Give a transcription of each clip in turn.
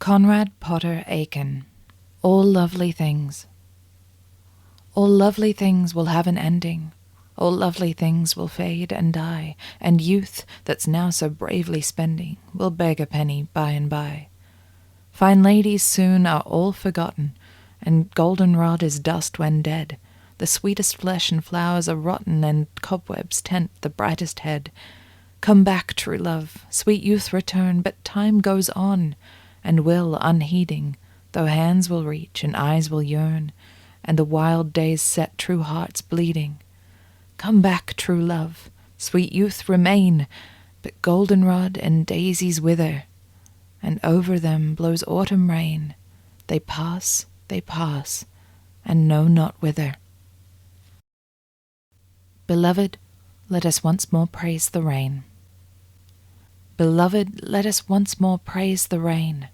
Conrad Potter Aiken. All lovely things. All lovely things will have an ending. All lovely things will fade and die, and youth, that's now so bravely spending, will beg a penny by and by. Fine ladies soon are all forgotten, and goldenrod is dust when dead. The sweetest flesh and flowers are rotten, and cobwebs tent the brightest head. Come back, true love, sweet youth return, but time goes on, and will, unheeding, though hands will reach and eyes will yearn, and the wild days set true hearts bleeding. Come back, true love, sweet youth remain, but goldenrod and daisies wither, and over them blows autumn rain. They pass, and know not whither. Beloved, let us once more praise the rain. Beloved, let us once more praise the rain.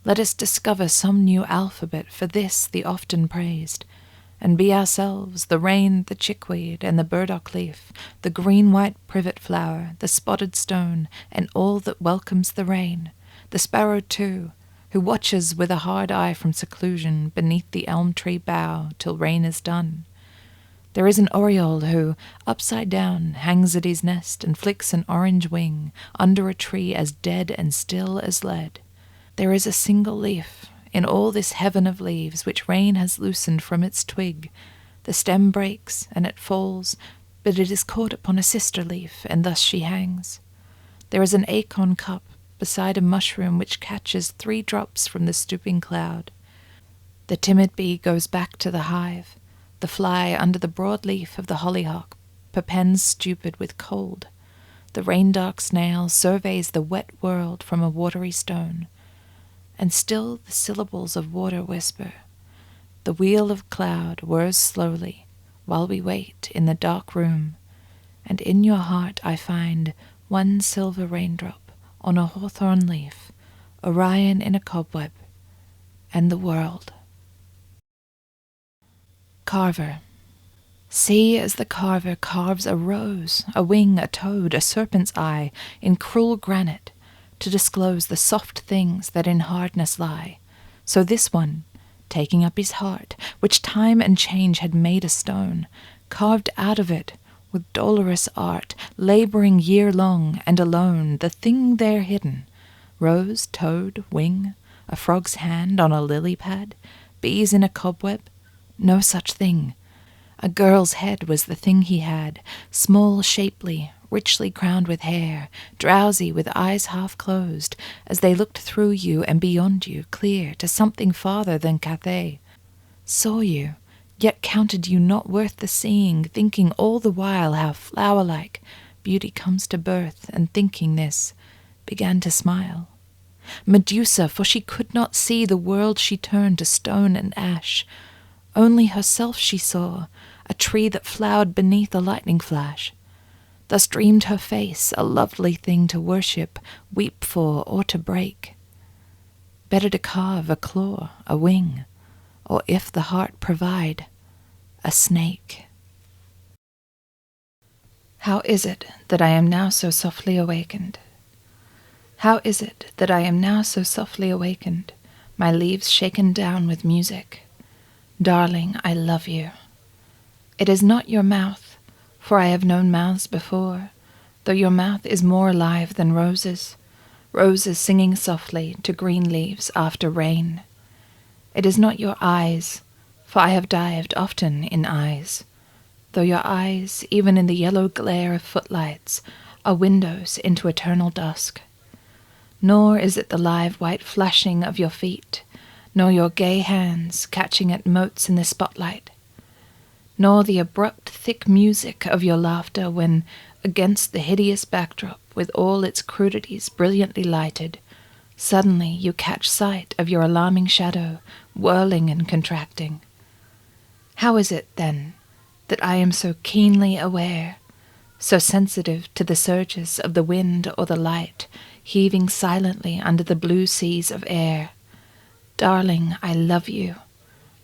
Let us discover some new alphabet for this, the often praised, and be ourselves the rain, the chickweed, and the burdock leaf, the green-white privet flower, the spotted stone, and all that welcomes the rain, the sparrow too, who watches with a hard eye from seclusion beneath the elm tree bough till rain is done. There is an oriole who, upside down, hangs at his nest and flicks an orange wing under a tree as dead and still as lead. There is a single leaf in all this heaven of leaves which rain has loosened from its twig. The stem breaks, and it falls, but it is caught upon a sister leaf, and thus she hangs. There is an acorn cup beside a mushroom which catches 3 drops from the stooping cloud. The timid bee goes back to the hive. The fly under the broad leaf of the hollyhock perpends stupid with cold. The rain-dark snail surveys the wet world from a watery stone. And still the syllables of water whisper. The wheel of cloud whirs slowly, while we wait in the dark room, and in your heart I find 1 silver raindrop on a hawthorn leaf, Orion in a cobweb, and the world. Carver. See as the carver carves a rose, a wing, a toad, a serpent's eye, in cruel granite, to disclose the soft things that in hardness lie. So this one, taking up his heart, which time and change had made a stone, carved out of it, with dolorous art, laboring year long and alone, the thing there hidden, rose, toad, wing, a frog's hand on a lily pad, bees in a cobweb, no such thing. A girl's head was the thing he had, small, shapely, richly crowned with hair, drowsy with eyes half closed, as they looked through you and beyond you, clear to something farther than Cathay. Saw you, yet counted you not worth the seeing, thinking all the while how flower-like beauty comes to birth, and thinking this, began to smile. Medusa, for she could not see the world she turned to stone and ash. Only herself she saw, a tree that flowered beneath a lightning flash. Thus dreamed her face, a lovely thing to worship, weep for, or to break. Better to carve a claw, a wing, or if the heart provide, a snake. How is it that I am now so softly awakened? How is it that I am now so softly awakened, my leaves shaken down with music? Darling, I love you. It is not your mouth, for I have known mouths before, though your mouth is more alive than roses, roses singing softly to green leaves after rain. It is not your eyes, for I have dived often in eyes, though your eyes, even in the yellow glare of footlights, are windows into eternal dusk. Nor is it the live white flashing of your feet, nor your gay hands catching at motes in the spotlight, nor the abrupt thick music of your laughter when, against the hideous backdrop with all its crudities brilliantly lighted, suddenly you catch sight of your alarming shadow, whirling and contracting. How is it, then, that I am so keenly aware, so sensitive to the surges of the wind or the light, heaving silently under the blue seas of air? Darling, I love you.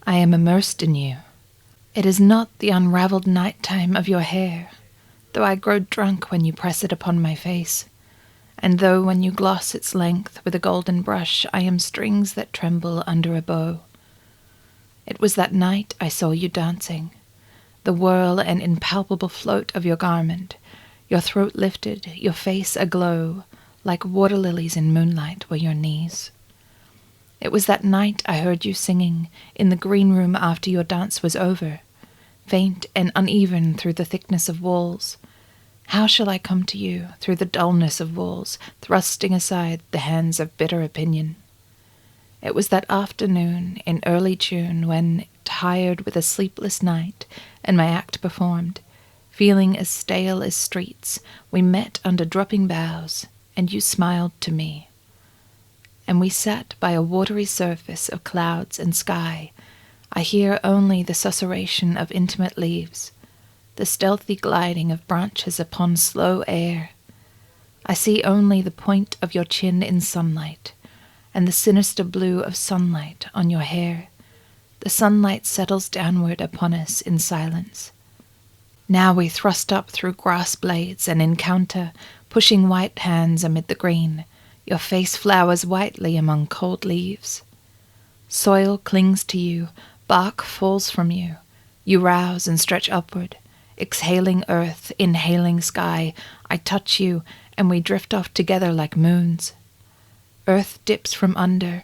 I am immersed in you. It is not the unravelled night-time of your hair, though I grow drunk when you press it upon my face, And though when you gloss its length with a golden brush, I am strings that tremble under a bow. It was that night I saw you dancing, the whirl and impalpable float of your garment, your throat lifted, your face aglow, like water lilies in moonlight were your knees. It was that night I heard you singing in the green room after your dance was over, faint and uneven through the thickness of walls. How shall I come to you through the dullness of walls, thrusting aside the hands of bitter opinion? It was that afternoon in early June when, tired with a sleepless night and my act performed, feeling as stale as streets, we met under dropping boughs, and you smiled to me. And we sat by a watery surface of clouds and sky. I hear only the susurration of intimate leaves, the stealthy gliding of branches upon slow air. I see only the point of your chin in sunlight, and the sinister blue of sunlight on your hair. The sunlight settles downward upon us in silence. Now we thrust up through grass blades and encounter, pushing white hands amid the green. Your face flowers whitely among cold leaves. Soil clings to you, bark falls from you. You rouse and stretch upward. Exhaling earth, inhaling sky, I touch you, and we drift off together like moons. Earth dips from under.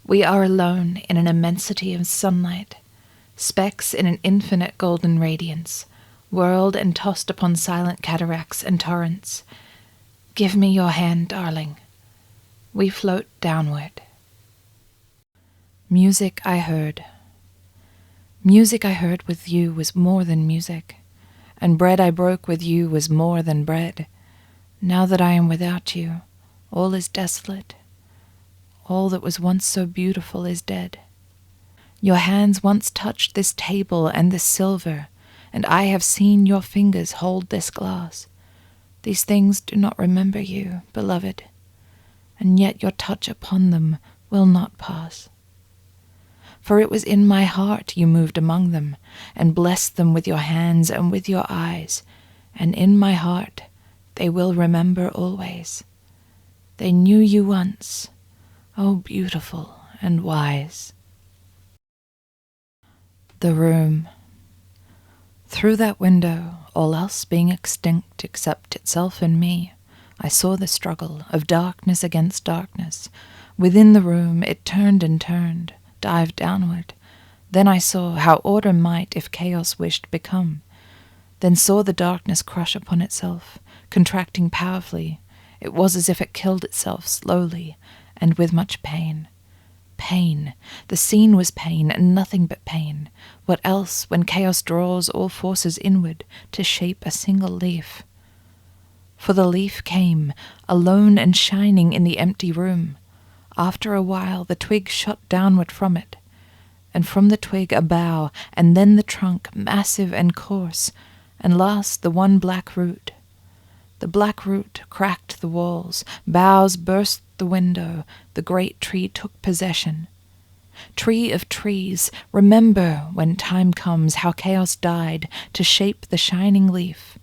We are alone in an immensity of sunlight, specks in an infinite golden radiance, whirled and tossed upon silent cataracts and torrents. Give me your hand, darling. We float downward. Music I heard. Music I heard with you was more than music, and bread I broke with you was more than bread. Now that I am without you, all is desolate. All that was once so beautiful is dead. Your hands once touched this table and this silver, and I have seen your fingers hold this glass. These things do not remember you, beloved, and yet your touch upon them will not pass. For it was in my heart you moved among them, and blessed them with your hands and with your eyes, and in my heart they will remember always. They knew you once, oh beautiful and wise. The room. Through that window, all else being extinct except itself and me, I saw the struggle of darkness against darkness. Within the room it turned and turned, dived downward. Then I saw how order might, if chaos wished, become. Then saw the darkness crush upon itself, contracting powerfully. It was as if it killed itself slowly, and with much pain. Pain. The scene was pain, and nothing but pain. What else, when chaos draws all forces inward to shape a single leaf? For the leaf came, alone and shining in the empty room. After a while the twig shot downward from it, and from the twig a bough, and then the trunk, massive and coarse, and last the one black root. The black root cracked the walls, boughs burst the window, the great tree took possession. Tree of trees, remember, when time comes, how chaos died to shape the shining leaf.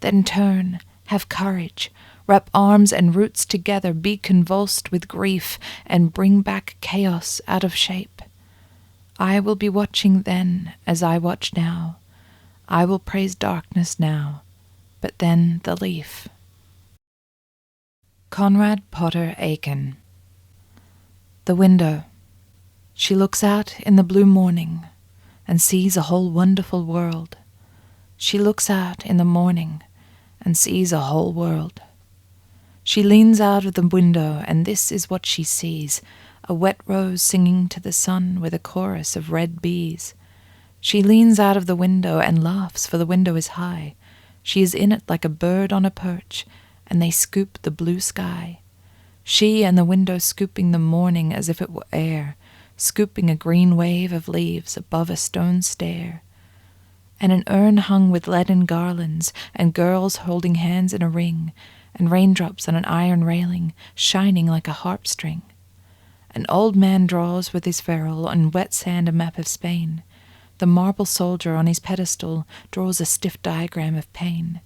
Then turn, have courage, wrap arms and roots together, be convulsed with grief, and bring back chaos out of shape. I will be watching then as I watch now. I will praise darkness now, but then the leaf. Conrad Potter Aiken. The window. She looks out in the blue morning and sees a whole wonderful world. She looks out in the morning and sees a whole world. She leans out of the window, and this is what she sees: a wet rose singing to the sun with a chorus of red bees. She leans out of the window and laughs, for the window is high. She is in it like a bird on a perch, and they scoop the blue sky. She and the window scooping the morning as if it were air, scooping a green wave of leaves above a stone stair. And an urn hung with leaden garlands, and girls holding hands in a ring, and raindrops on an iron railing, shining like a harp string. An old man draws with his ferule on wet sand a map of Spain. The marble soldier on his pedestal draws a stiff diagram of pain.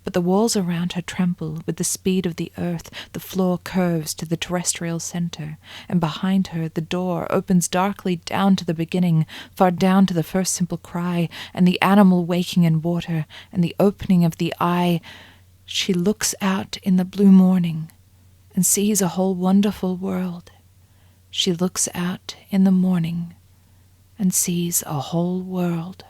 but the walls around her tremble with the speed of the earth, the floor curves to the terrestrial center, and behind her the door opens darkly down to the beginning, far down to the first simple cry, and the animal waking in water, and the opening of the eye. She looks out in the blue morning and sees a whole wonderful world. She looks out in the morning and sees a whole world.